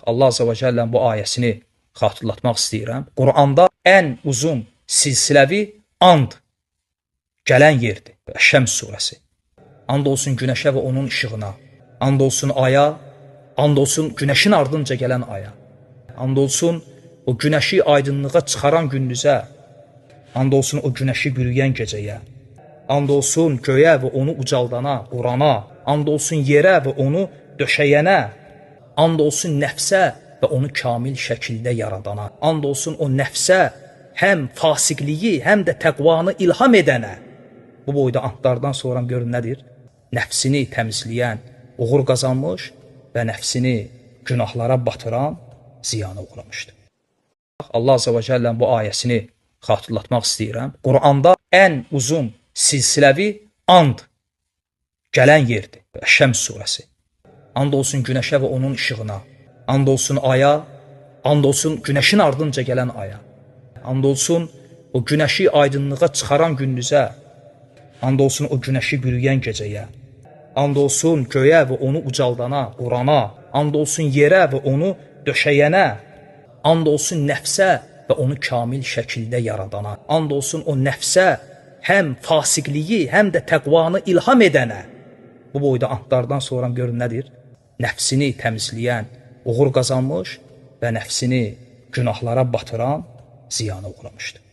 Allah Azze ve Celle'nin bu ayəsini xatırlatmaq istəyirəm. Quranda ən uzun silsiləvi and gələn yerdir. Şəms surəsi. And olsun günəşə və onun işığına. And olsun aya. And olsun günəşin ardınca gələn aya. And olsun o günəşi aydınlığa çıxaran gündüzə. And olsun o günəşi bürüyən gecəyə. And olsun göyə və onu ucaldana, Qurana. And olsun yerə və onu döşəyənə. And olsun nəfsə və onu kamil şəkildə yaradana. And olsun o nəfsə həm fasiqliyi, həm də təqvanı ilham edənə. Bu boyda andlardan sonra görün nədir? Nəfsini təmizləyən uğur qazanmış və nəfsini günahlara batıran ziyana uğramışdır. Allah Azze ve Celle'nin bu ayəsini xatırlatmaq istəyirəm. Quranda ən uzun silsiləvi and gələn yerdir. Şəms surəsi. And olsun günəşə və onun işığına. And olsun aya. And olsun günəşin ardınca gələn aya. And olsun o günəşi aydınlığa çıxaran gündüzə. And olsun o günəşi bürüyən gecəyə. And olsun göyə və onu ucaldana, Qurana. And olsun yerə və onu döşəyənə. And olsun nəfsə və onu kamil şəkildə yaradana. And olsun o nəfsə həm fasiqliyi, həm də təqvanı ilham edənə. Bu boyda andlardan sonra görün nədir? Nəfsini təmizləyən uğur qazanmış və nəfsini günahlara batıran ziyana uğramışdır.